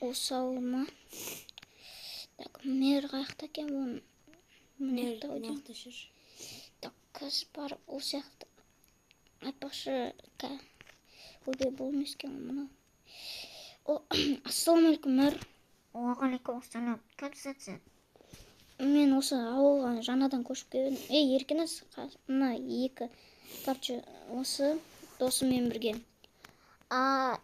осал ма? Так, мэр қаяқта екен бұл? Мэр нақты жүр. Так, қазір барып ол сияқты айтпақшы ойбай бұл емес екен мынау. Ассалаумағалейкум мэр. Уағалейкумассалам. Кімсің сен? Мен осы ауылға жаңадан көшіп келдім. Еркініз, мына екі осы досыммен бірге. Я.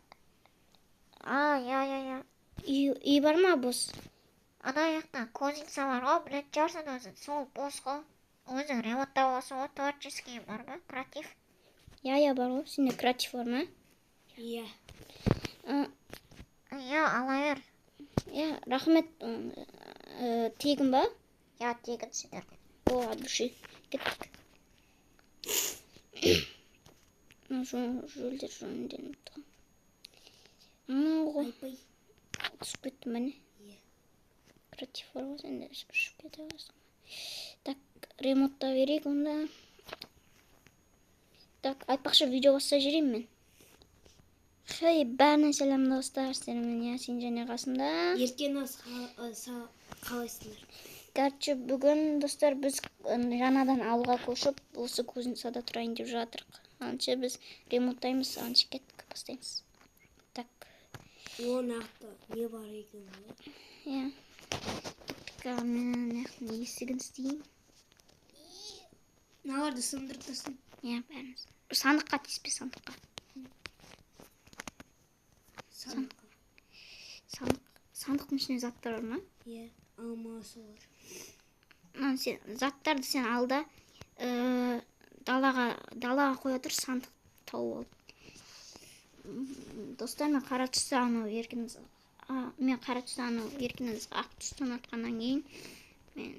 Үй бар ма бос? Ана жақта козница бар ғой, білетін шығарсың өзің. Сол бос қой. Өзің ремонттап аласың ғой, творческий бар ма? Креатив? Я бар ғой. Сенде креатив бар ма? Иә. Ала бер. Рахмет. Тегін ба? Тегін сендерге. От души. Кеттік. Жөлдер жөнінден ұмытқан. Айтпай. Түсіп кеттім бәне? Иә. Креатив бар ғой, сенде ішіп кете аласың. Так, ремонтта берейік онда. Так, айтпақшы видео бастай жүрейін мен. Хей, бәріне сәлем достар, сенімен Ясин және қасымда. Еркеназ қалайсыңдар? Короче, бүгін достар біз жаңадан ауылға көшіп, осы кузницада тұрайын деп жатырық. Анша біз ремонттаймыз, анша кеттік бастаймыз. Так. О, нақты не бар екен ғой? Иә. Кеттік, мен есігін істейін. Мыналарды сындырып тастайын. Иә, бәріміз. Сандыққа тиіспе, сандыққа. Сандықтың ішіне заттар бар ма? Иә, алмасы бар. Заттарды сен алда далаға қоя тұр, сандық тауып ал. Достар, мен қара түсті анау еркіңіз ақ түсті ұнатқаннан кейін мен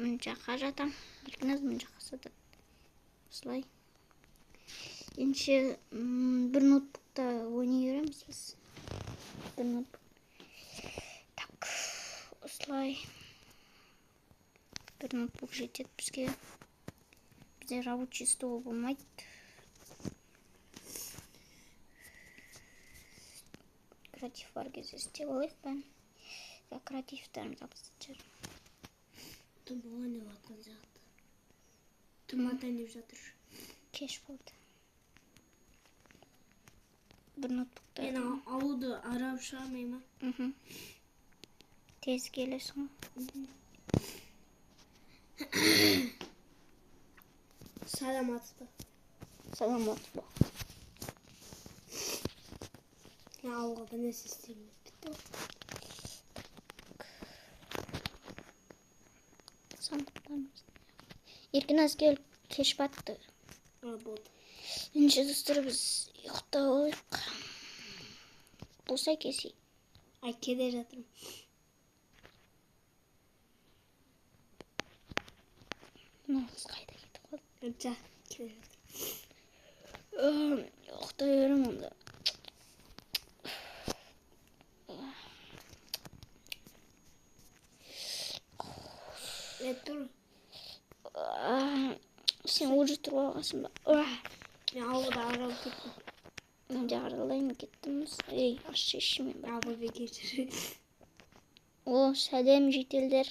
мұн жаққа жатам, еркіңіз мұн жаққа сатады. Осылай. Енше бір ноутбукта ойнай береміз біз. Бір ноутбук. Так, осылай. Бір ноутбук жетеді бізге. Бізде рабочий стол болмайды. Креатив бар кезде істеп алайық бән. Креативтарым запустап жүр. Тұмалан деп атқан жақты. Тұматан деп жатыр. Кеш болды. Бір ноутбукта. Мен ауылды арап шығармай ма? Тез келесің ғой. Саламатсыз ба? Саламатсыз ба? Мен ауылға бір нәрсе істеймін. Бітті. Сандықтарымыз. Еркіназ кел, кеш батты. Болды. Ендеше достар, біз ұйықтап алайық. Болсай кесейік. Келе жатырмын. Нағыз қайда кетіп қалды? Келе жатырмын. Ұйықтай берем онда. Тұр. Сен уже тұрып алғансың ба? Мен ауылда аралып кеттім. Мен де аралаймын кеттіміз. Ашы ішімен бар. Абылбек кешір. Сәлем жетелдер.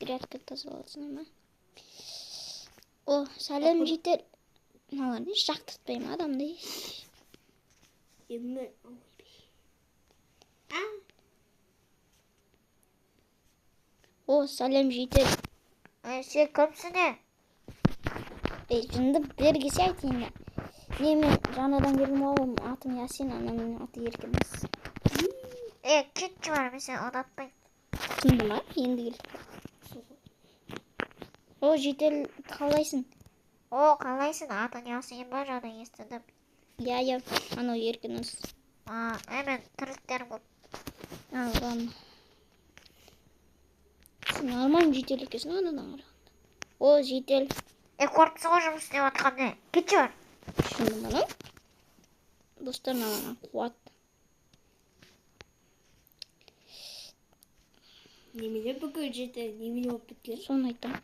Грядка тазаласың ма? Сәлем жетел. Мыналар не жақтыртпаймын адамды. Емі. Сәлем жетел. Сен кімсің не? Жынды бергесе айтайын да. Мен жаңадан келдім ғой, атым Ясин, анамның аты Еркініз. Кетші бар, мен сен ұнатпайын. Түсінді ма? Енді келдік. Жетел қалайсың? Қалайсың? Атын Ясин ба, жаңа естідім. Я, анау Еркініз. Мен тірліктер бұл. Ладно. Сен нормально жетел екесің анадан қарағанда. Жетел. Көріпсің ғой жұмыс істеп атқан не? Кетші бар. Түсінді ма? Достар, маған қуат. Немелер бүкіл жеті, немелер болып біткен? Соны айтам.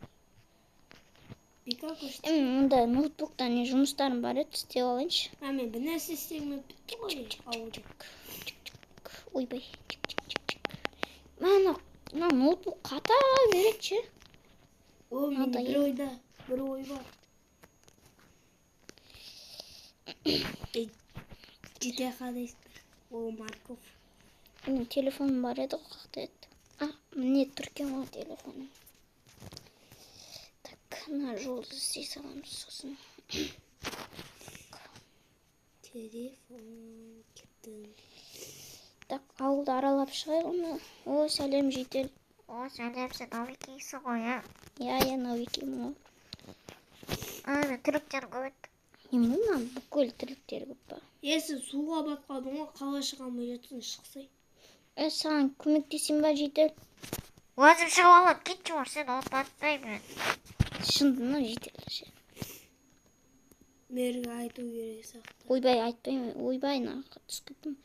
Бекар көшті. Мұнда ноутбукта не жұмыстарым бар еді, істеп алайыншы. Мен бір нәрсе істегім бітті ғой ауылда. ойбай. Мына ноутбук ката беретчи. О, менде Атайын. бір ой бар. GTA дейсіздер. О, Марков. Менин телефонум бар еді, какта еді. Міне тұр екен ғой телефоным. Так, мына жолды істей саламыз сосын. Телефон кеттім. Так, ауылды аралап шығайық оны. О, сәлем жедел. О, сәлем, сен новикейсің ғой, ә? Я новикеймін ғой. Мен түріктер көп еді. Немене мына бүкіл тірліктері көп па? Сен суға батқандың ғой, қалай шыға алмай жатсың, шықсай. Саған көмектесем ба жедел? Өзім шығып алып кетші бар, сен от батпаймын. Шындыны жедел ше. Мерге айту керек сақта. Ойбай айтпаймын. Ойбай, нарыққа түсіп кеттім.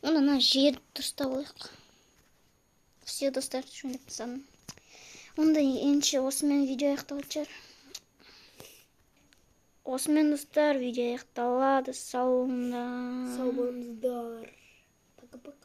Онда жерді дұрыстап алайық. Все достар түсініп тастадым. Онда енші осымен видео аяқталады шығар. Осымен достар видео аяқталады. Сау болыңдар. Сау болыңыздар. Пока-пока.